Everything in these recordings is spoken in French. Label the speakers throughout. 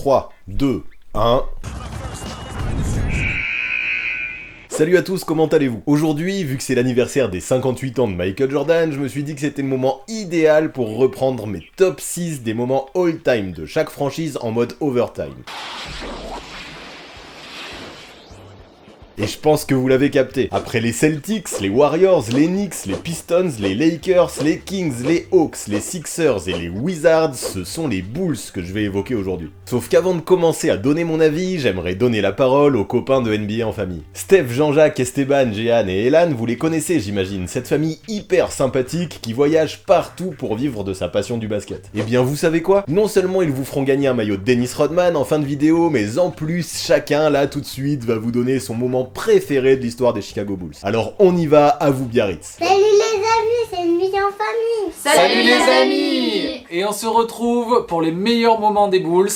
Speaker 1: 3, 2, 1... Salut à tous, comment allez-vous? Aujourd'hui, vu que c'est l'anniversaire des 58 ans de Michael Jordan, je me suis dit que c'était le moment idéal pour reprendre mes top 6 des moments all-time de chaque franchise en mode overtime. Et je pense que vous l'avez capté. Après les Celtics, les Warriors, les Knicks, les Pistons, les Lakers, les Kings, les Hawks, les Sixers et les Wizards, ce sont les Bulls que je vais évoquer aujourd'hui. Sauf qu'avant de commencer à donner mon avis, j'aimerais donner la parole aux copains de NBA en famille. Steph, Jean-Jacques, Esteban, Jehan et Elan, vous les connaissez j'imagine, cette famille hyper sympathique qui voyage partout pour vivre de sa passion du basket. Et bien vous savez quoi? Non seulement ils vous feront gagner un maillot de Dennis Rodman en fin de vidéo, mais en plus chacun là tout de suite va vous donner son moment préféré de l'histoire des Chicago Bulls. Alors on y va, à vous Biarritz.
Speaker 2: Salut les amis, c'est une vie en famille.
Speaker 3: Salut les amis. Et on se retrouve pour les meilleurs moments des Bulls.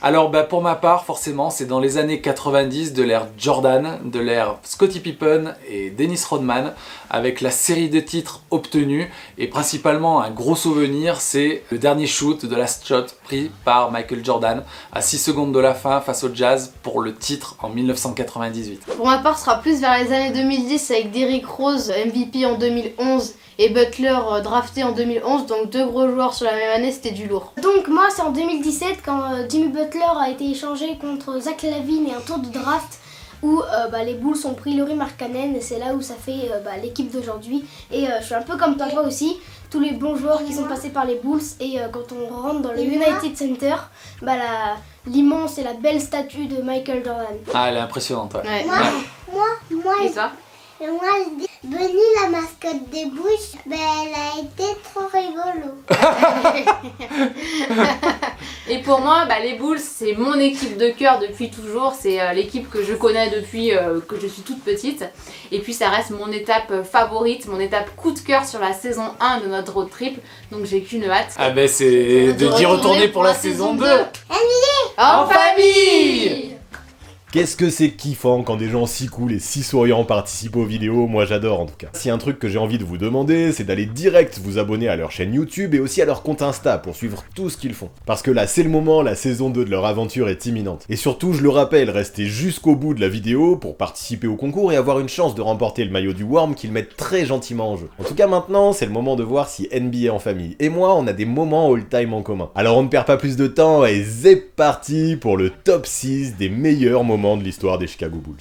Speaker 3: Alors pour ma part, forcément, c'est dans les années 90 de l'ère Jordan, de l'ère Scottie Pippen et Dennis Rodman, avec la série de titres obtenus, et principalement un gros souvenir, c'est le dernier shoot de last shot pris par Michael Jordan à 6 secondes de la fin face au Jazz pour le titre en 1998.
Speaker 4: Pour ma part, ce sera plus vers les années 2010 avec Derrick Rose, MVP en 2011, et Butler drafté en 2011, donc deux gros joueurs sur la même année, c'était du lourd.
Speaker 2: Donc moi c'est en 2017 quand Jimmy Butler a été échangé contre Zach LaVine et un tour de draft où les Bulls ont pris Lauri Markkanen et c'est là où ça fait l'équipe d'aujourd'hui. Et je suis un peu comme toi aussi, tous les bons joueurs qui sont passés par les Bulls et quand on rentre dans le United Center, l'immense et la belle statue de Michael Jordan.
Speaker 3: Ah, elle est impressionnante, ouais.
Speaker 2: Moi,
Speaker 4: Et ça?
Speaker 2: je dis, Bunny, la mascotte des Bulls, elle a été trop rigolo.
Speaker 4: Et pour moi, les Bulls, c'est mon équipe de cœur depuis toujours. C'est l'équipe que je connais depuis que je suis toute petite. Et puis ça reste mon étape favorite, mon étape coup de cœur sur la saison 1 de notre road trip. Donc j'ai qu'une hâte.
Speaker 3: Ah c'est d'y retourner pour la saison 2.
Speaker 4: En famille!
Speaker 1: Qu'est-ce que c'est kiffant quand des gens si cool et si souriants participent aux vidéos, moi j'adore en tout cas. Si un truc que j'ai envie de vous demander, c'est d'aller direct vous abonner à leur chaîne YouTube et aussi à leur compte Insta pour suivre tout ce qu'ils font. Parce que là c'est le moment, la saison 2 de leur aventure est imminente. Et surtout, je le rappelle, restez jusqu'au bout de la vidéo pour participer au concours et avoir une chance de remporter le maillot du Worm qu'ils mettent très gentiment en jeu. En tout cas maintenant, c'est le moment de voir si NBA en famille et moi on a des moments all-time en commun. Alors on ne perd pas plus de temps et c'est parti pour le top 6 des meilleurs moments de l'histoire des Chicago Bulls.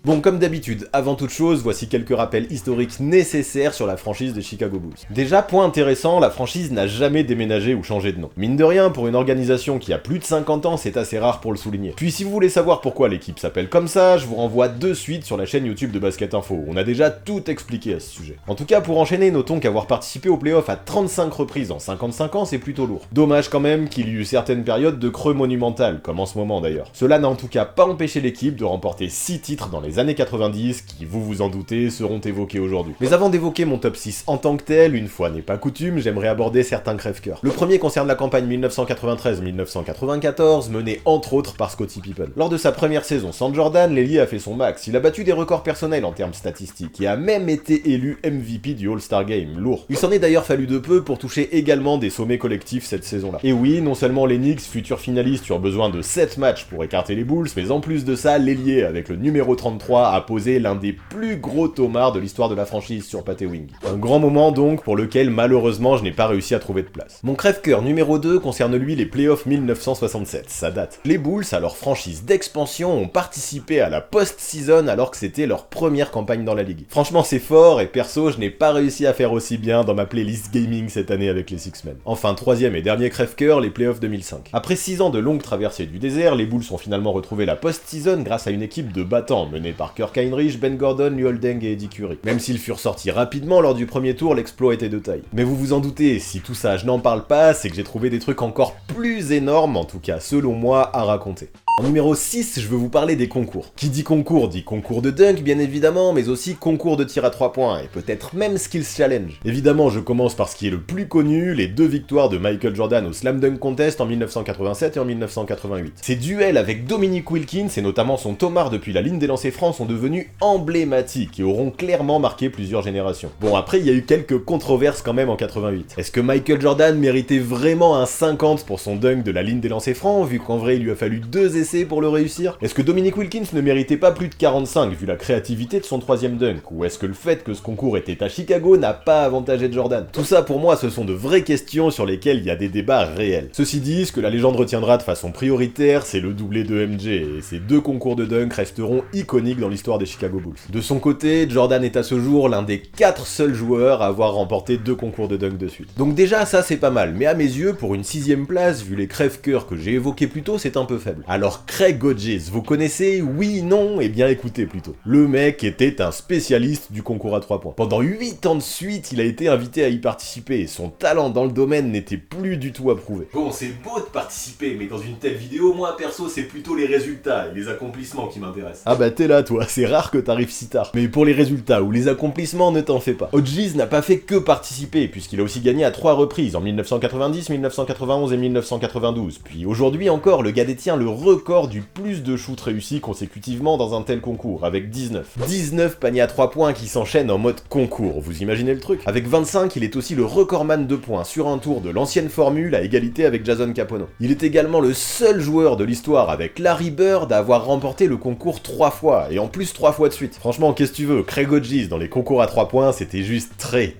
Speaker 1: Bon, comme d'habitude, avant toute chose, voici quelques rappels historiques nécessaires sur la franchise des Chicago Bulls. Déjà, point intéressant, la franchise n'a jamais déménagé ou changé de nom. Mine de rien, pour une organisation qui a plus de 50 ans, c'est assez rare pour le souligner. Puis si vous voulez savoir pourquoi l'équipe s'appelle comme ça, je vous renvoie de suite sur la chaîne YouTube de Basket Info, on a déjà tout expliqué à ce sujet. En tout cas, pour enchaîner, notons qu'avoir participé aux playoffs à 35 reprises en 55 ans, c'est plutôt lourd. Dommage quand même qu'il y eut certaines périodes de creux monumental, comme en ce moment d'ailleurs. Cela n'a en tout cas pas empêché l'équipe de remporter 6 titres dans les années 90 qui, vous en doutez, seront évoqués aujourd'hui. Mais avant d'évoquer mon top 6 en tant que tel, une fois n'est pas coutume, j'aimerais aborder certains crève-cœurs. Le premier concerne la campagne 1993-1994, menée entre autres par Scottie Pippen. Lors de sa première saison sans Jordan, l'ailier a fait son max, il a battu des records personnels en termes statistiques, et a même été élu MVP du All-Star Game, lourd. Il s'en est d'ailleurs fallu de peu pour toucher également des sommets collectifs cette saison-là. Et oui, non seulement les Knicks, futurs finalistes, eurent besoin de 7 matchs pour écarter les Bulls, mais en plus de ça, l'ailier, avec le numéro 33, a posé l'un des plus gros tomards de l'histoire de la franchise sur Patty Wing. Un grand moment donc pour lequel malheureusement je n'ai pas réussi à trouver de place. Mon crève-cœur numéro 2 concerne lui les playoffs 1967, ça date. Les Bulls, alors franchise d'expansion, ont participé à la post-season alors que c'était leur première campagne dans la ligue. Franchement c'est fort et perso je n'ai pas réussi à faire aussi bien dans ma playlist gaming cette année avec les Six Men. Enfin troisième et dernier crève-cœur, les playoffs 2005. Après 6 ans de longue traversée du désert, les Bulls ont finalement retrouvé la post-season grâce à une équipe de battants menée par Kirk Heinrich, Ben Gordon, Luol Deng et Eddie Curry. Même s'ils furent sortis rapidement lors du premier tour, l'exploit était de taille. Mais vous vous en doutez, si tout ça je n'en parle pas, c'est que j'ai trouvé des trucs encore plus énormes, en tout cas selon moi, à raconter. En numéro 6, je veux vous parler des concours. Qui dit concours de dunk bien évidemment, mais aussi concours de tir à 3 points, et peut-être même Skills Challenge. Évidemment, je commence par ce qui est le plus connu, les 2 victoires de Michael Jordan au Slam Dunk Contest en 1987 et en 1988. Ses duels avec Dominique Wilkins, et notamment son tomard depuis la ligne des lancers francs sont devenus emblématiques et auront clairement marqué plusieurs générations. Bon, après, il y a eu quelques controverses quand même en 88. Est-ce que Michael Jordan méritait vraiment un 50 pour son dunk de la ligne des lancers francs, vu qu'en vrai il lui a fallu 2 essais pour le réussir? Est-ce que Dominique Wilkins ne méritait pas plus de 45 vu la créativité de son troisième dunk? Ou est-ce que le fait que ce concours était à Chicago n'a pas avantagé Jordan? Tout ça pour moi ce sont de vraies questions sur lesquelles il y a des débats réels. Ceci dit, ce que la légende retiendra de façon prioritaire, c'est le doublé de MJ, et ces 2 concours de dunk resteront iconiques dans l'histoire des Chicago Bulls. De son côté, Jordan est à ce jour l'un des 4 seuls joueurs à avoir remporté 2 concours de dunk de suite. Donc déjà ça c'est pas mal, mais à mes yeux, pour une 6ème place, vu les crève-cœurs que j'ai évoqués plus tôt, c'est un peu faible. Alors Craig Hodges, vous connaissez? Oui, non? Eh bien écoutez plutôt. Le mec était un spécialiste du concours à 3 points. Pendant 8 ans de suite, il a été invité à y participer, et son talent dans le domaine n'était plus du tout approuvé. Bon, c'est beau de participer, mais dans une telle vidéo, moi perso, c'est plutôt les résultats et les accomplissements qui m'intéressent. Ah bah t'es là toi, c'est rare que t'arrives si tard. Mais pour les résultats ou les accomplissements, ne t'en fais pas. Hodges n'a pas fait que participer, puisqu'il a aussi gagné à 3 reprises, en 1990, 1991 et 1992. Puis aujourd'hui encore, le gars détient le record du plus de shoots réussis consécutivement dans un tel concours, avec 19. 19 paniers à 3 points qui s'enchaînent en mode concours, vous imaginez le truc? Avec 25, il est aussi le recordman de points sur un tour de l'ancienne formule à égalité avec Jason Kapono. Il est également le seul joueur de l'histoire avec Larry Bird à avoir remporté le concours 3 fois, et en plus 3 fois de suite. Franchement, qu'est-ce que tu veux, Craig Hodges dans les concours à 3 points, c'était juste très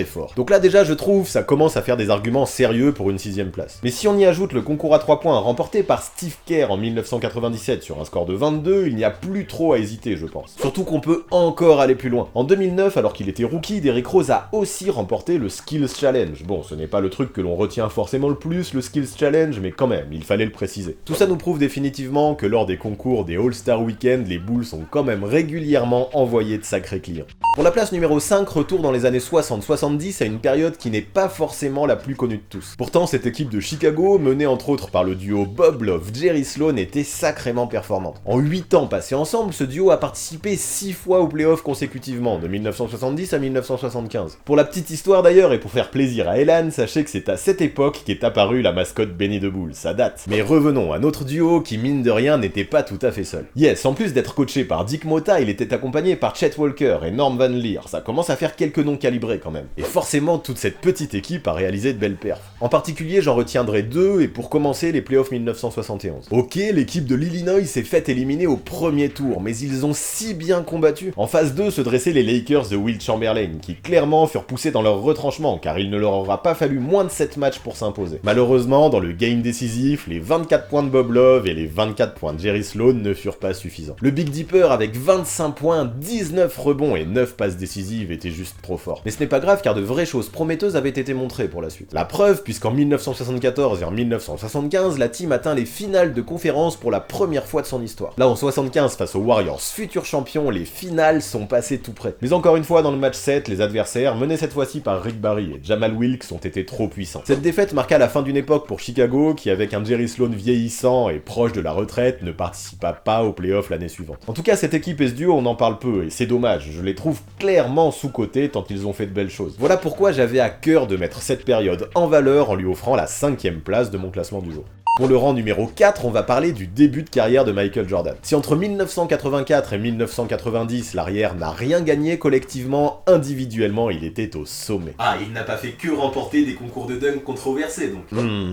Speaker 1: fort. Donc là déjà, je trouve, ça commence à faire des arguments sérieux pour une 6ème place. Mais si on y ajoute le concours à 3 points remporté par Steve Kerr en 1997 sur un score de 22, il n'y a plus trop à hésiter, je pense. Surtout qu'on peut encore aller plus loin. En 2009, alors qu'il était rookie, Derrick Rose a aussi remporté le Skills Challenge. Bon, ce n'est pas le truc que l'on retient forcément le plus, le Skills Challenge, mais quand même, il fallait le préciser. Tout ça nous prouve définitivement que lors des concours des All-Star Weekend, les Bulls ont quand même régulièrement envoyé de sacrés clients. Pour la place numéro 5, retour dans les années 60-70 à une période qui n'est pas forcément la plus connue de tous. Pourtant, cette équipe de Chicago, menée entre autres par le duo Bob Love-Jerry Sloan, était sacrément performante. En 8 ans passés ensemble, ce duo a participé 6 fois aux playoffs consécutivement, de 1970 à 1975. Pour la petite histoire d'ailleurs, et pour faire plaisir à Elan, sachez que c'est à cette époque qu'est apparue la mascotte Benny the Bull, ça date. Mais revenons à notre duo qui, mine de rien, n'était pas tout à fait seul. Yes, en plus d'être coaché par Dick Motta, il était accompagné par Chet Walker et Norm Van Leer, ça commence à faire quelques noms calibrés quand même. Et forcément, toute cette petite équipe a réalisé de belles perfs. En particulier, j'en retiendrai 2, et pour commencer, les playoffs 1971. Ok, l'équipe de l'Illinois s'est faite éliminer au premier tour, mais ils ont si bien combattu. En phase 2 se dressaient les Lakers de Wilt Chamberlain, qui clairement furent poussés dans leur retranchement, car il ne leur aura pas fallu moins de 7 matchs pour s'imposer. Malheureusement, dans le game décisif, les 24 points de Bob Love et les 24 points de Jerry Sloan ne furent pas suffisants. Le Big Dipper, avec 25 points, 19 rebonds et 9 passes décisives, était juste trop fort. Mais ce n'est pas grave, car de vraies choses prometteuses avaient été montrées pour la suite. La preuve, puisqu'en 1974 et en 1975, la team atteint les finales de conférence pour la première fois de son histoire. Là, en 75, face aux Warriors, futurs champions, les finales sont passées tout près. Mais encore une fois, dans le match 7, les adversaires, menés cette fois-ci par Rick Barry et Jamal Wilkes, ont été trop puissants. Cette défaite marqua la fin d'une époque pour Chicago, qui avec un Jerry Sloan vieillissant et proche de la retraite, ne participa pas aux playoffs l'année suivante. En tout cas, cette équipe et ce duo, on en parle peu, et c'est dommage, je les trouve clairement sous-cotés tant ils ont fait de belles choses. Voilà pourquoi j'avais à cœur de mettre cette période en valeur en lui offrant la 5ème place de mon classement du jour. Pour le rang numéro 4, on va parler du début de carrière de Michael Jordan. Si entre 1984 et 1990, l'arrière n'a rien gagné collectivement, individuellement, il était au sommet. Ah, il n'a pas fait que remporter des concours de dunk controversés donc.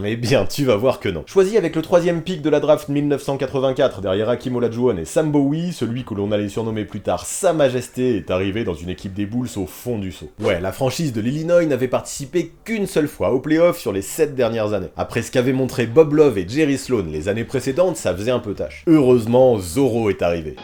Speaker 1: Eh bien, tu vas voir que non. Choisi avec le 3ème pick de la draft 1984 derrière Hakeem Olajuwon et Sam Bowie, celui que l'on allait surnommer plus tard Sa Majesté est arrivé dans une équipe des Bulls au fond du seau. Ouais, la franchise de l'Illinois n'avait participé qu'une seule fois aux playoffs sur les 7 dernières années. Après ce qu'avait montré Bob Love et Jerry Sloan les années précédentes, ça faisait un peu tâche. Heureusement, Zorro est arrivé.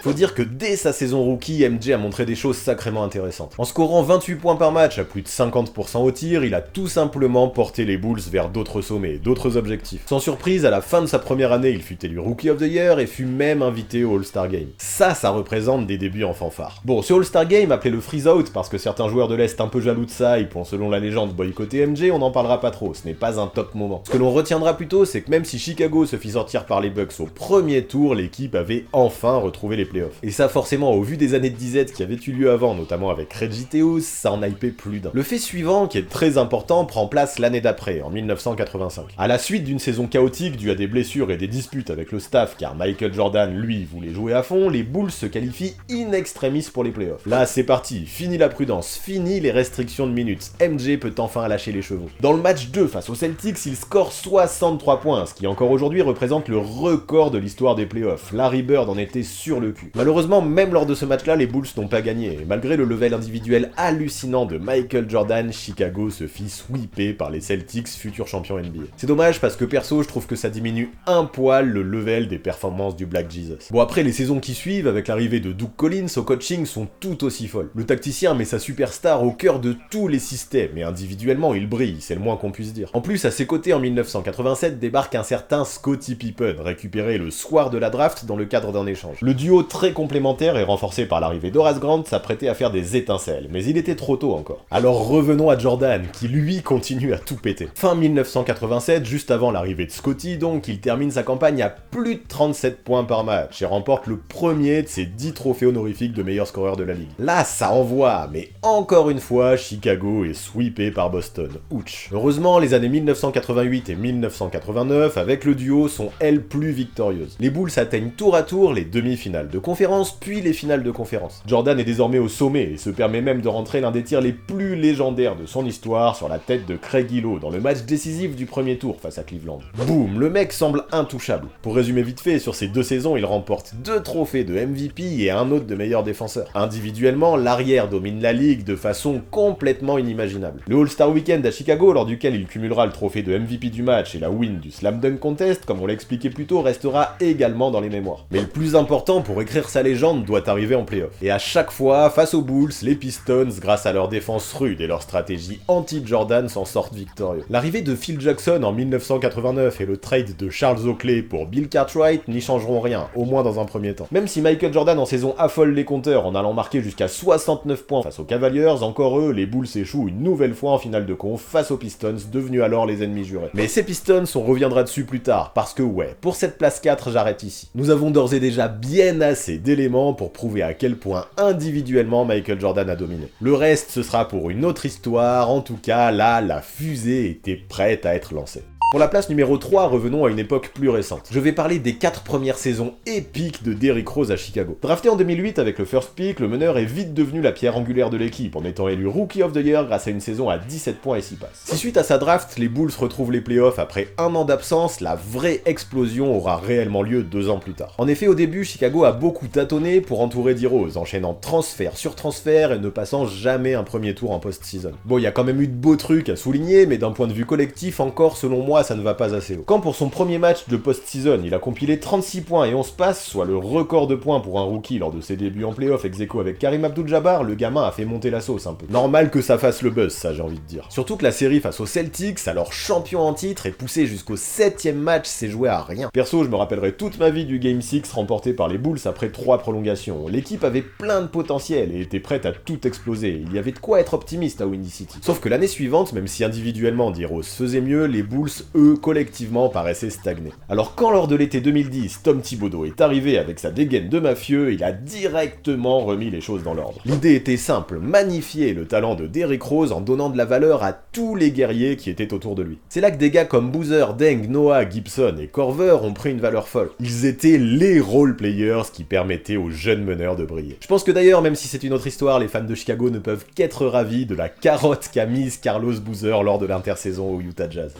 Speaker 1: Faut dire que dès sa saison rookie, MJ a montré des choses sacrément intéressantes. En scorant 28 points par match à plus de 50% au tir, il a tout simplement porté les Bulls vers d'autres sommets, d'autres objectifs. Sans surprise, à la fin de sa première année, il fut élu Rookie of the Year et fut même invité au All-Star Game. Ça représente des débuts en fanfare. Bon, ce All-Star Game, appelé le Freeze Out parce que certains joueurs de l'Est un peu jaloux de ça, ils pourront selon la légende boycotter MJ, on n'en parlera pas trop, ce n'est pas un top moment. Ce que l'on retiendra plutôt, c'est que même si Chicago se fit sortir par les Bucks au premier tour, l'équipe avait enfin retrouvé les playoffs. Et ça forcément, au vu des années de disette qui avaient eu lieu avant, notamment avec Reggie Theus, ça en hypait plus d'un. Le fait suivant, qui est très important, prend place l'année d'après, en 1985. À la suite d'une saison chaotique due à des blessures et des disputes avec le staff, car Michael Jordan, lui, voulait jouer à fond, les Bulls se qualifient in extremis pour les playoffs. Là, c'est parti, fini la prudence, fini les restrictions de minutes, MJ peut enfin lâcher les chevaux. Dans le match 2 face aux Celtics, il score 63 points, ce qui encore aujourd'hui représente le record de l'histoire des playoffs. Larry Bird en était sur le cul. Malheureusement, même lors de ce match-là, les Bulls n'ont pas gagné, et malgré le level individuel hallucinant de Michael Jordan, Chicago se fit sweeper par les Celtics, futurs champions NBA. C'est dommage parce que perso, je trouve que ça diminue un poil le level des performances du Black Jesus. Bon, après, les saisons qui suivent, avec l'arrivée de Doug Collins au coaching, sont tout aussi folles. Le tacticien met sa superstar au cœur de tous les systèmes, et individuellement, il brille, c'est le moins qu'on puisse dire. En plus, à ses côtés, en 1987, débarque un certain Scottie Pippen, récupéré le soir de la draft dans le cadre d'un échange. Le duo très complémentaire et renforcé par l'arrivée d'Horace Grant s'apprêtait à faire des étincelles, mais il était trop tôt encore. Alors revenons à Jordan, qui lui continue à tout péter. Fin 1987, juste avant l'arrivée de Scottie, donc, il termine sa campagne à plus de 37 points par match et remporte le premier de ses 10 trophées honorifiques de meilleur scoreur de la ligue. Là, ça envoie, mais encore une fois, Chicago est sweepé par Boston. Ouch. Heureusement, les années 1988 et 1989, avec le duo, sont elles plus victorieuses. Les Bulls atteignent tour à tour les demi-finales de conférence, puis les finales de conférence. Jordan est désormais au sommet et se permet même de rentrer l'un des tirs les plus légendaires de son histoire sur la tête de Craig Hillow dans le match décisif du premier tour face à Cleveland. Boum, le mec semble intouchable. Pour résumer vite fait, sur ces 2 saisons, il remporte 2 trophées de MVP et un autre de meilleur défenseur. Individuellement, l'arrière domine la ligue de façon complètement inimaginable. Le All-Star Weekend à Chicago, lors duquel il cumulera le trophée de MVP du match et la win du Slam Dunk Contest, comme on l'a expliqué plus tôt, restera également dans les mémoires. Mais le plus important pour écrire sa légende doit arriver en playoff. Et à chaque fois, face aux Bulls, les Pistons, grâce à leur défense rude et leur stratégie anti-Jordan, s'en sortent victorieux. L'arrivée de Phil Jackson en 1989 et le trade de Charles Oakley pour Bill Cartwright n'y changeront rien, au moins dans un premier temps. Même si Michael Jordan en saison affole les compteurs en allant marquer jusqu'à 69 points face aux Cavaliers, encore eux, les Bulls échouent une nouvelle fois en finale de conf face aux Pistons, devenus alors les ennemis jurés. Mais ces Pistons, on reviendra dessus plus tard, parce que ouais, pour cette place 4, j'arrête ici. Nous avons d'ores et déjà bien assez d'éléments pour prouver à quel point individuellement Michael Jordan a dominé. Le reste, ce sera pour une autre histoire, en tout cas, là, la fusée était prête à être lancée. Pour la place numéro 3, revenons à une époque plus récente. Je vais parler des 4 premières saisons épiques de Derrick Rose à Chicago. Drafté en 2008 avec le first pick, le meneur est vite devenu la pierre angulaire de l'équipe, en étant élu Rookie of the Year grâce à une saison à 17 points et 6 passes. Si suite à sa draft, les Bulls retrouvent les playoffs après un an d'absence, la vraie explosion aura réellement lieu 2 ans plus tard. En effet, au début, Chicago a beaucoup tâtonné pour entourer D-Rose, enchaînant transfert sur transfert et ne passant jamais un premier tour en post-season. Bon, il y a quand même eu de beaux trucs à souligner, mais d'un point de vue collectif, encore, selon moi, ça ne va pas assez haut. Quand pour son premier match de post-season, il a compilé 36 points et 11 passes, soit le record de points pour un rookie lors de ses débuts en playoff ex-aequo avec Karim Abdul-Jabbar, le gamin a fait monter la sauce un peu. Normal que ça fasse le buzz, ça j'ai envie de dire. Surtout que la série face aux Celtics, alors champion en titre et poussé jusqu'au 7ème match, s'est joué à rien. Perso, je me rappellerai toute ma vie du Game 6 remporté par les Bulls après 3 prolongations. L'équipe avait plein de potentiel et était prête à tout exploser. Il y avait de quoi être optimiste à Windy City. Sauf que l'année suivante, même si individuellement D-Rose faisait mieux, les Bulls, eux, collectivement paraissaient stagner. Alors quand lors de l'été 2010, Tom Thibodeau est arrivé avec sa dégaine de mafieux, il a directement remis les choses dans l'ordre. L'idée était simple, magnifier le talent de Derrick Rose en donnant de la valeur à tous les guerriers qui étaient autour de lui. C'est là que des gars comme Boozer, Deng, Noah, Gibson et Korver ont pris une valeur folle. Ils étaient les role players qui permettaient aux jeunes meneurs de briller. Je pense que d'ailleurs, même si c'est une autre histoire, les fans de Chicago ne peuvent qu'être ravis de la carotte qu'a mise Carlos Boozer lors de l'intersaison au Utah Jazz.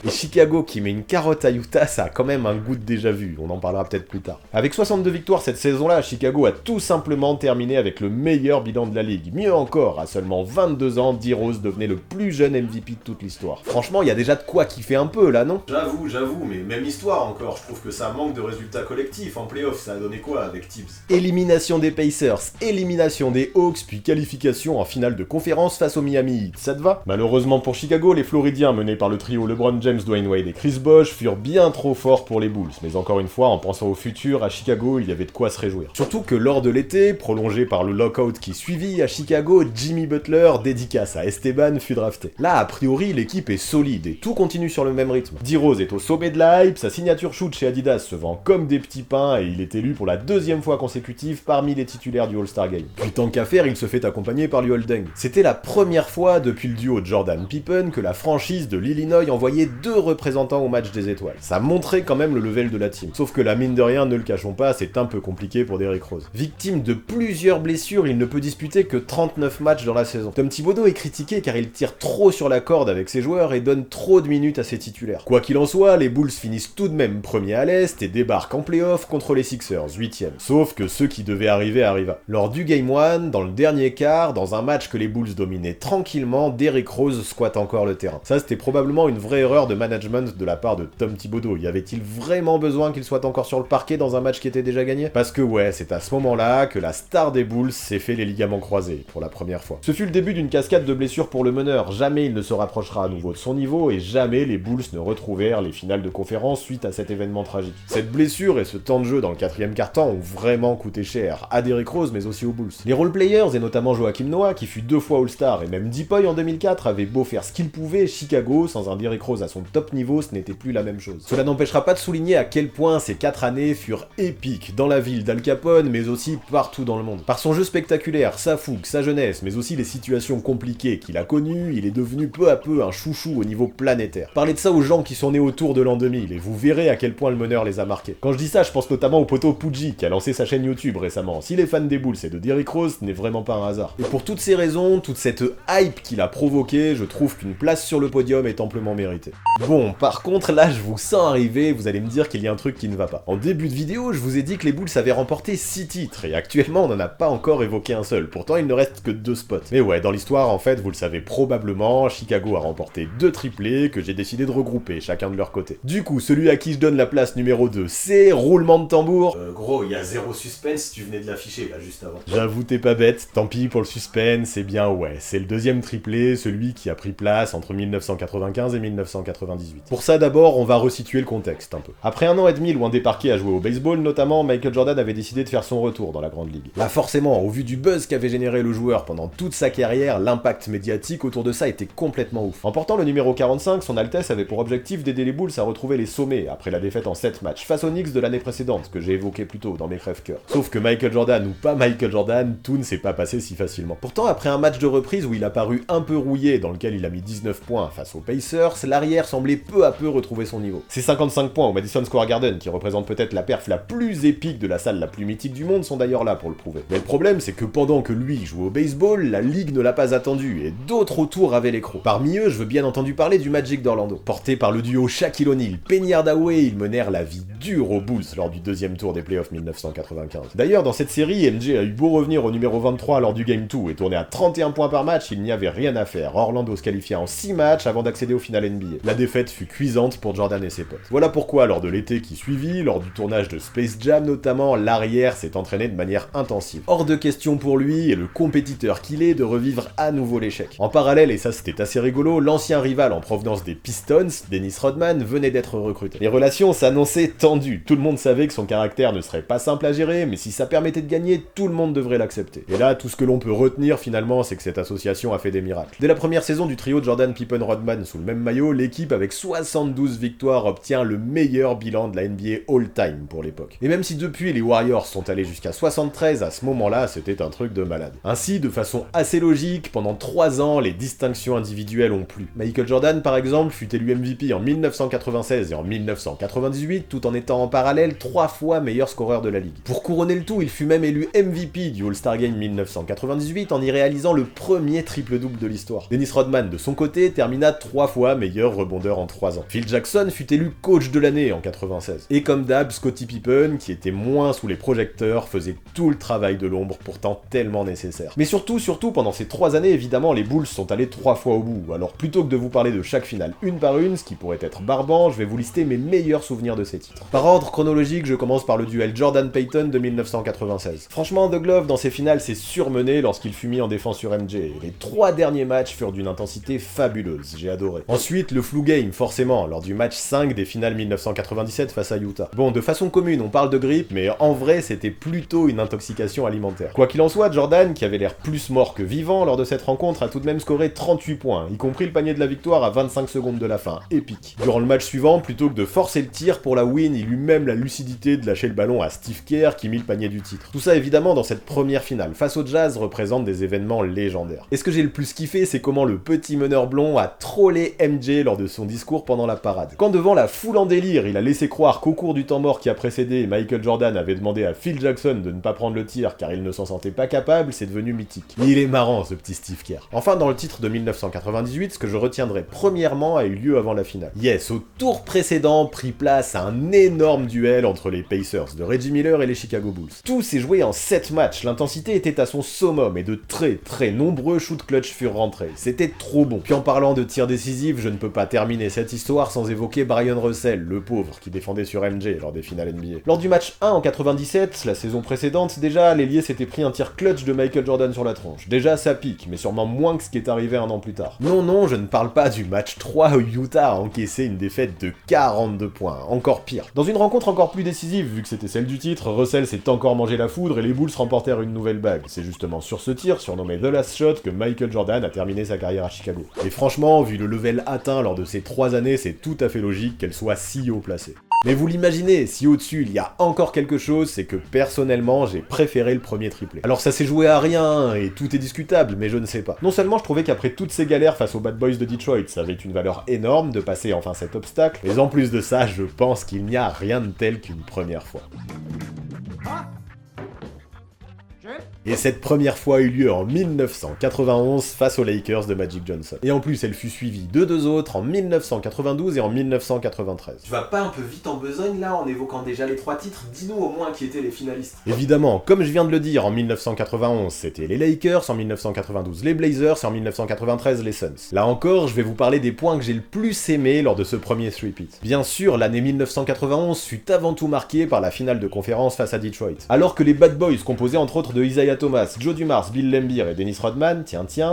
Speaker 1: Et Chicago qui met une carotte à Utah, ça a quand même un goût de déjà vu, on en parlera peut-être plus tard. Avec 62 victoires cette saison-là, Chicago a tout simplement terminé avec le meilleur bilan de la ligue. Mieux encore, à seulement 22 ans, D-Rose devenait le plus jeune MVP de toute l'histoire. Franchement, il y a déjà de quoi kiffer un peu là, non? J'avoue, mais même histoire encore, je trouve que ça manque de résultats collectifs. En playoff, ça a donné quoi avec Tibbs? Élimination des Pacers, élimination des Hawks, puis qualification en finale de conférence face au Miami Heat, ça te va? Malheureusement pour Chicago, les Floridiens menés par le trio LeBron James, James, Dwayne Wade et Chris Bosh furent bien trop forts pour les Bulls, mais encore une fois, en pensant au futur, à Chicago, il y avait de quoi se réjouir. Surtout que lors de l'été, prolongé par le lockout qui suivit, à Chicago, Jimmy Butler, dédicace à Esteban, fut drafté. Là, a priori, l'équipe est solide et tout continue sur le même rythme. D-Rose est au sommet de la hype, sa signature shoot chez Adidas se vend comme des petits pains et il est élu pour la deuxième fois consécutive parmi les titulaires du All-Star Game. Puis tant qu'à faire, il se fait accompagner par Luol Deng. C'était la première fois depuis le duo Jordan-Pippen que la franchise de l'Illinois envoyait 2 représentants au match des étoiles. Ça montrait quand même le level de la team. Sauf que la mine de rien, ne le cachons pas, c'est un peu compliqué pour Derrick Rose. Victime de plusieurs blessures, il ne peut disputer que 39 matchs dans la saison. Tom Thibodeau est critiqué car il tire trop sur la corde avec ses joueurs et donne trop de minutes à ses titulaires. Quoi qu'il en soit, les Bulls finissent tout de même premiers à l'Est et débarquent en play-off contre les Sixers, 8ème. Sauf que ce qui devait arriver arriva. Lors du Game 1, dans le dernier quart, dans un match que les Bulls dominaient tranquillement, Derrick Rose squatte encore le terrain. Ça, c'était probablement une vraie erreur de management de la part de Tom Thibodeau. Y avait-il vraiment besoin qu'il soit encore sur le parquet dans un match qui était déjà gagné? Parce que ouais, c'est à ce moment-là que la star des Bulls s'est fait les ligaments croisés, pour la première fois. Ce fut le début d'une cascade de blessures pour le meneur. Jamais il ne se rapprochera à nouveau de son niveau et jamais les Bulls ne retrouvèrent les finales de conférence suite à cet événement tragique. Cette blessure et ce temps de jeu dans le 4ème quart-temps ont vraiment coûté cher, à Derrick Rose mais aussi aux Bulls. Les role-players et notamment Joakim Noah, qui fut 2 fois All-Star et même Deepoy en 2004, avaient beau faire ce qu'il pouvait, Chicago, sans un Derrick Rose à son top niveau, ce n'était plus la même chose. Cela n'empêchera pas de souligner à quel point ces 4 années furent épiques dans la ville d'Al Capone, mais aussi partout dans le monde. Par son jeu spectaculaire, sa fougue, sa jeunesse, mais aussi les situations compliquées qu'il a connues, il est devenu peu à peu un chouchou au niveau planétaire. Parlez de ça aux gens qui sont nés autour de l'an 2000, et vous verrez à quel point le meneur les a marqués. Quand je dis ça, je pense notamment au poteau Pooji, qui a lancé sa chaîne YouTube récemment. S'il est fan des Bulls et de Derrick Rose, ce n'est vraiment pas un hasard. Et pour toutes ces raisons, toute cette hype qu'il a provoquée, je trouve qu'une place sur le podium est amplement méritée. Bon, par contre, là, je vous sens arriver, vous allez me dire qu'il y a un truc qui ne va pas. En début de vidéo, je vous ai dit que les Bulls avaient remporté 6 titres, et actuellement, on n'en a pas encore évoqué un seul. Pourtant, il ne reste que 2 spots. Mais ouais, dans l'histoire, en fait, vous le savez probablement, Chicago a remporté 2 triplés que j'ai décidé de regrouper, chacun de leur côté. Du coup, celui à qui je donne la place numéro 2, c'est roulement de tambour. Gros, il y a zéro suspense, tu venais de l'afficher, là, juste avant. J'avoue, t'es pas bête, tant pis pour le suspense, c'est bien, ouais, c'est le 2e triplé, celui qui a pris place entre 1995 et 1998. Pour ça, d'abord, on va resituer le contexte un peu. Après 1 an et demi loin des parquets à jouer au baseball, notamment, Michael Jordan avait décidé de faire son retour dans la Grande Ligue. Là, forcément, au vu du buzz qu'avait généré le joueur pendant toute sa carrière, l'impact médiatique autour de ça était complètement ouf. En portant le numéro 45, son Altesse avait pour objectif d'aider les Bulls à retrouver les sommets après la défaite en 7 matchs face aux Knicks de l'année précédente, que j'ai évoqué plus tôt dans mes crève-cœurs. Sauf que Michael Jordan ou pas Michael Jordan, tout ne s'est pas passé si facilement. Pourtant, après un match de reprise où il a paru un peu rouillé, dans lequel il a mis 19 points face aux Pacers, l'arrière semblait peu à peu retrouver son niveau. Ces 55 points au Madison Square Garden, qui représentent peut-être la perf la plus épique de la salle la plus mythique du monde, sont d'ailleurs là pour le prouver. Mais le problème, c'est que pendant que lui jouait au baseball, la ligue ne l'a pas attendu, et d'autres autour avaient les crocs. Parmi eux, je veux bien entendu parler du Magic d'Orlando. Porté par le duo Shaquille O'Neal, Penny Hardaway, ils menèrent la vie dure aux Bulls lors du 2e tour des playoffs 1995. D'ailleurs, dans cette série, MJ a eu beau revenir au numéro 23 lors du Game 2 et tourner à 31 points par match, il n'y avait rien à faire. Orlando se qualifia en 6 matchs avant d'accéder au final NBA. La défaite fut cuisante pour Jordan et ses potes. Voilà pourquoi, lors de l'été qui suivit, lors du tournage de Space Jam notamment, l'arrière s'est entraîné de manière intensive. Hors de question pour lui, et le compétiteur qu'il est, de revivre à nouveau l'échec. En parallèle, et ça c'était assez rigolo, l'ancien rival en provenance des Pistons, Dennis Rodman, venait d'être recruté. Les relations s'annonçaient tendues. Tout le monde savait que son caractère ne serait pas simple à gérer, mais si ça permettait de gagner, tout le monde devrait l'accepter. Et là, tout ce que l'on peut retenir finalement, c'est que cette association a fait des miracles. Dès la première saison du trio Jordan, Pippen, Rodman sous le même maillot, l'équipe avec 72 victoires obtient le meilleur bilan de la NBA all-time pour l'époque. Et même si depuis les Warriors sont allés jusqu'à 73, à ce moment-là, c'était un truc de malade. Ainsi, de façon assez logique, pendant 3 ans, les distinctions individuelles ont plu. Michael Jordan, par exemple, fut élu MVP en 1996 et en 1998, tout en étant en parallèle 3 fois meilleur scoreur de la ligue. Pour couronner le tout, il fut même élu MVP du All-Star Game 1998 en y réalisant le premier triple-double de l'histoire. Dennis Rodman, de son côté, termina 3 fois meilleur rebondeur en 3 ans. Phil Jackson fut élu coach de l'année en 96. Et comme d'hab, Scottie Pippen, qui était moins sous les projecteurs, faisait tout le travail de l'ombre pourtant tellement nécessaire. Mais surtout, pendant ces 3 années, évidemment, les Bulls sont allés 3 fois au bout. Alors plutôt que de vous parler de chaque finale une par une, ce qui pourrait être barbant, je vais vous lister mes meilleurs souvenirs de ces titres. Par ordre chronologique, je commence par le duel Jordan-Payton de 1996. Franchement, The Glove dans ces finales s'est surmené lorsqu'il fut mis en défense sur MJ. Les 3 derniers matchs furent d'une intensité fabuleuse, j'ai adoré. Ensuite, le flou game forcément, lors du match 5 des finales 1997 face à Utah. Bon, de façon commune, on parle de grippe, mais en vrai, c'était plutôt une intoxication alimentaire. Quoi qu'il en soit, Jordan, qui avait l'air plus mort que vivant lors de cette rencontre, a tout de même scoré 38 points, y compris le panier de la victoire à 25 secondes de la fin. Épique. Durant le match suivant, plutôt que de forcer le tir pour la win, il eut même la lucidité de lâcher le ballon à Steve Kerr qui mit le panier du titre. Tout ça évidemment dans cette première finale, face au Jazz, représente des événements légendaires. Et ce que j'ai le plus kiffé, c'est comment le petit meneur blond a trollé MJ lors de son discours pendant la parade. Quand devant la foule en délire, il a laissé croire qu'au cours du temps mort qui a précédé, Michael Jordan avait demandé à Phil Jackson de ne pas prendre le tir car il ne s'en sentait pas capable, c'est devenu mythique. Il est marrant ce petit Steve Kerr. Enfin, dans le titre de 1998, ce que je retiendrai premièrement a eu lieu avant la finale. Yes, au tour précédent prit place un énorme duel entre les Pacers de Reggie Miller et les Chicago Bulls. Tout s'est joué en 7 matchs, l'intensité était à son summum et de très nombreux shoots clutch furent rentrés. C'était trop bon. Puis en parlant de tirs décisifs, je ne peux pas terminer cette histoire sans évoquer Bryon Russell, le pauvre, qui défendait sur MJ lors des finales NBA. Lors du match 1 en 97, la saison précédente, déjà, l'ailier s'était pris un tir clutch de Michael Jordan sur la tronche. Déjà, ça pique, mais sûrement moins que ce qui est arrivé un an plus tard. Non, je ne parle pas du match 3 où Utah a encaissé une défaite de 42 points, encore pire. Dans une rencontre encore plus décisive, vu que c'était celle du titre, Russell s'est encore mangé la foudre et les Bulls remportèrent une nouvelle bague. C'est justement sur ce tir, surnommé The Last Shot, que Michael Jordan a terminé sa carrière à Chicago. Et franchement, vu le level atteint lors de ces 3 années, c'est tout à fait logique qu'elle soit si haut placée. Mais vous l'imaginez, si au-dessus il y a encore quelque chose, c'est que personnellement j'ai préféré le premier triplé. Alors ça s'est joué à rien, et tout est discutable, mais je ne sais pas. Non seulement je trouvais qu'après toutes ces galères face aux Bad Boys de Detroit, ça avait une valeur énorme de passer enfin cet obstacle, mais en plus de ça, je pense qu'il n'y a rien de tel qu'une première fois. Et cette première fois eut lieu en 1991 face aux Lakers de Magic Johnson. Et en plus, elle fut suivie de 2 autres en 1992 et en 1993.
Speaker 5: Tu vas pas un peu vite en besogne là en évoquant déjà les 3 titres? Dis-nous au moins qui étaient les finalistes.
Speaker 1: Évidemment, comme je viens de le dire, en 1991 c'était les Lakers, en 1992 les Blazers et en 1993 les Suns. Là encore, je vais vous parler des points que j'ai le plus aimé lors de ce premier three-peat. Bien sûr, l'année 1991 fut avant tout marquée par la finale de conférence face à Detroit. Alors que les Bad Boys, composés entre autres de Isaiah Thomas, Joe Dumars, Bill Laimbeer et Dennis Rodman,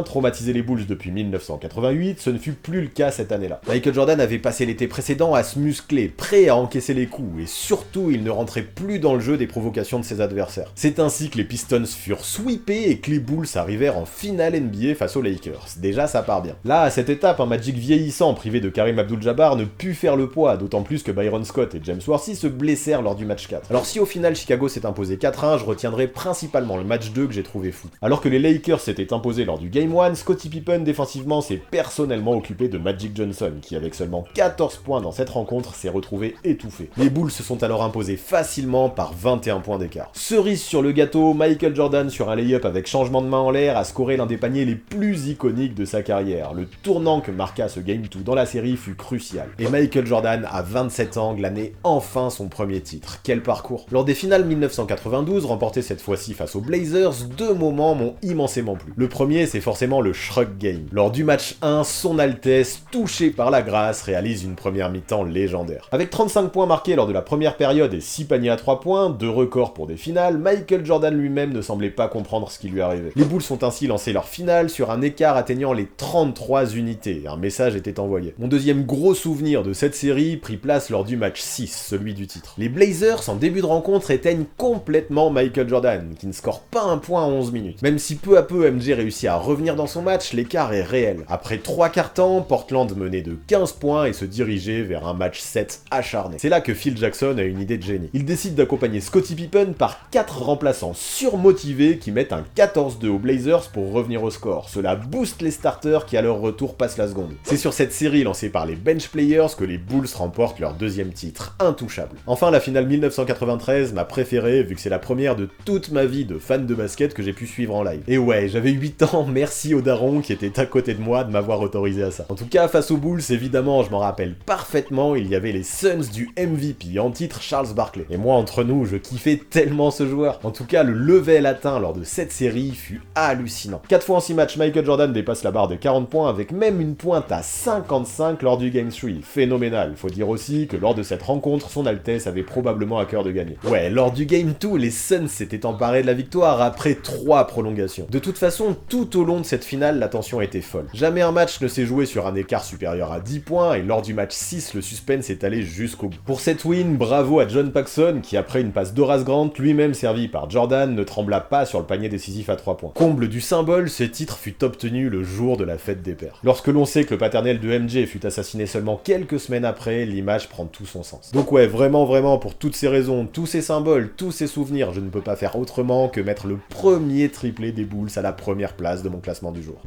Speaker 1: traumatisaient les Bulls depuis 1988, ce ne fut plus le cas cette année-là. Michael Jordan avait passé l'été précédent à se muscler, prêt à encaisser les coups, et surtout il ne rentrait plus dans le jeu des provocations de ses adversaires. C'est ainsi que les Pistons furent sweepés et que les Bulls arrivèrent en finale NBA face aux Lakers. Déjà ça part bien. Là, à cette étape, un Magic vieillissant privé de Kareem Abdul-Jabbar ne put faire le poids, d'autant plus que Byron Scott et James Worthy se blessèrent lors du match 4. Alors si au final Chicago s'est imposé 4-1, je retiendrai principalement le match 2 que j'ai trouvé fou. Alors que les Lakers s'étaient imposés lors du Game 1, Scottie Pippen défensivement s'est personnellement occupé de Magic Johnson, qui avec seulement 14 points dans cette rencontre s'est retrouvé étouffé. Les Bulls se sont alors imposés facilement par 21 points d'écart. Cerise sur le gâteau, Michael Jordan sur un lay-up avec changement de main en l'air a scoré l'un des paniers les plus iconiques de sa carrière. Le tournant que marqua ce Game 2 dans la série fut crucial. Et Michael Jordan, à 27 ans, glanait enfin son premier titre. Quel parcours! Lors des finales 1992, remportées cette fois-ci face aux Blazers, 2 moments m'ont immensément plu. Le premier, c'est forcément le Shrug Game. Lors du match 1, son Altesse, touché par la grâce, réalise une première mi-temps légendaire. Avec 35 points marqués lors de la première période et 6 paniers à 3 points, 2 records pour des finales, Michael Jordan lui-même ne semblait pas comprendre ce qui lui arrivait. Les Bulls ont ainsi lancé leur finale sur un écart atteignant les 33 unités. Un message était envoyé. Mon deuxième gros souvenir de cette série prit place lors du match 6, celui du titre. Les Blazers, en début de rencontre, éteignent complètement Michael Jordan, qui ne score pas un point en 11 minutes. Même si peu à peu MJ réussit à revenir dans son match, l'écart est réel. Après 3 quarts temps, Portland menait de 15 points et se dirigeait vers un match 7 acharné. C'est là que Phil Jackson a une idée de génie. Il décide d'accompagner Scottie Pippen par 4 remplaçants surmotivés qui mettent un 14-2 aux Blazers pour revenir au score. Cela booste les starters qui à leur retour passent la seconde. C'est sur cette série lancée par les bench players que les Bulls remportent leur deuxième titre, intouchable. Enfin, la finale 1993 m'a préféré vu que c'est la première de toute ma vie de fan de basket que j'ai pu suivre en live. Et ouais, j'avais 8 ans, merci au daron qui était à côté de moi de m'avoir autorisé à ça. En tout cas, face aux Bulls, évidemment, je m'en rappelle parfaitement, il y avait les Suns du MVP, en titre Charles Barkley. Et moi, entre nous, je kiffais tellement ce joueur. En tout cas, le level atteint lors de cette série fut hallucinant. 4 fois en 6 matchs, Michael Jordan dépasse la barre des 40 points avec même une pointe à 55 lors du Game 3. Phénoménal. Faut dire aussi que lors de cette rencontre, son Altesse avait probablement à cœur de gagner. Ouais, lors du Game 2, les Suns s'étaient emparés de la victoire victoire après 3 prolongations. De toute façon, tout au long de cette finale, la tension était folle. Jamais un match ne s'est joué sur un écart supérieur à 10 points, et lors du match 6, le suspense est allé jusqu'au bout. Pour cette win, bravo à John Paxson, qui après une passe d'Horace Grant, lui-même servi par Jordan, ne trembla pas sur le panier décisif à 3 points. Comble du symbole, ce titre fut obtenu le jour de la fête des pères. Lorsque l'on sait que le paternel de MJ fut assassiné seulement quelques semaines après, l'image prend tout son sens. Donc ouais, vraiment, pour toutes ces raisons, tous ces symboles, tous ces souvenirs, je ne peux pas faire autrement que mettre le premier triplé des Bulls à la première place de mon classement du jour.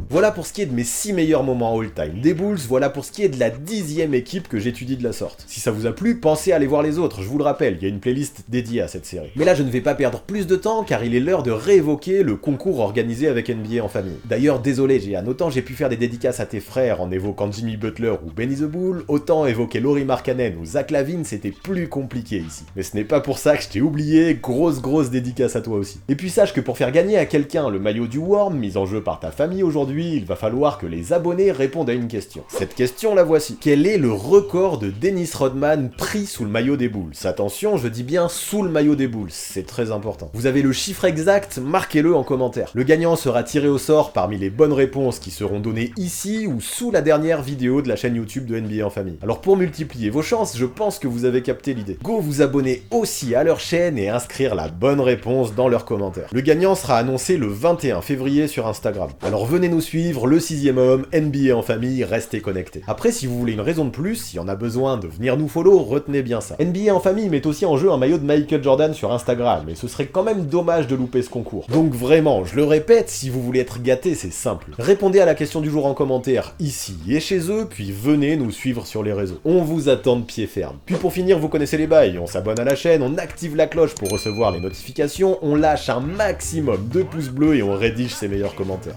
Speaker 1: Voilà pour ce qui est de mes 6 meilleurs moments all-time des Bulls, voilà pour ce qui est de la 10e équipe que j'étudie de la sorte. Si ça vous a plu, pensez à aller voir les autres, je vous le rappelle, il y a une playlist dédiée à cette série. Mais là je ne vais pas perdre plus de temps car il est l'heure de réévoquer le concours organisé avec NBA en famille. D'ailleurs, désolé Jehan, autant j'ai pu faire des dédicaces à tes frères en évoquant Jimmy Butler ou Benny the Bull, autant évoquer Lauri Markkanen ou Zach LaVine c'était plus compliqué ici. Mais ce n'est pas pour ça que je t'ai oublié, grosse dédicace à toi aussi. Et puis sache que pour faire gagner à quelqu'un le maillot du Worm, mis en jeu par ta famille aujourd'hui, il va falloir que les abonnés répondent à une question. Cette question la voici. Quel est le record de Dennis Rodman pris sous le maillot des Bulls? Attention, je dis bien sous le maillot des Bulls, c'est très important. Vous avez le chiffre exact, marquez-le en commentaire. Le gagnant sera tiré au sort parmi les bonnes réponses qui seront données ici ou sous la dernière vidéo de la chaîne YouTube de NBA en famille. Alors pour multiplier vos chances, je pense que vous avez capté l'idée. Go vous abonner aussi à leur chaîne et inscrire la bonne réponse dans leurs commentaires. Le gagnant sera annoncé le 21 février sur Instagram. Alors venez nous suivre, le 6ème homme, NBA en famille, restez connectés. Après, si vous voulez une raison de plus, si on a besoin de venir nous follow, retenez bien ça. NBA en famille met aussi en jeu un maillot de Michael Jordan sur Instagram, et ce serait quand même dommage de louper ce concours. Donc vraiment, je le répète, si vous voulez être gâté, c'est simple. Répondez à la question du jour en commentaire, ici et chez eux, puis venez nous suivre sur les réseaux. On vous attend de pied ferme. Puis pour finir, vous connaissez les bails, on s'abonne à la chaîne, on active la cloche pour recevoir les notifications, on lâche un maximum de pouces bleus et on rédige ses meilleurs commentaires.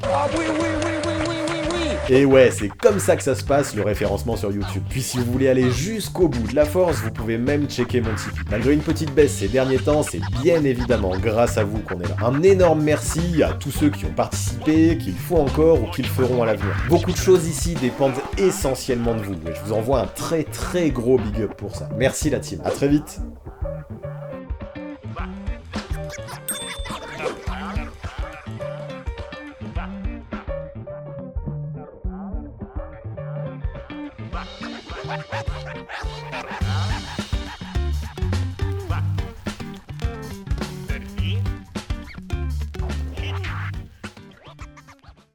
Speaker 1: Et ouais, c'est comme ça que ça se passe, le référencement sur YouTube. Puis si vous voulez aller jusqu'au bout de la force, vous pouvez même checker mon Tipeee. Malgré une petite baisse ces derniers temps, c'est bien évidemment grâce à vous qu'on est là. Un énorme merci à tous ceux qui ont participé, qui le font encore ou qui le feront à l'avenir. Beaucoup de choses ici dépendent essentiellement de vous, et je vous envoie un très gros big up pour ça. Merci la team, à très vite.
Speaker 6: Bye.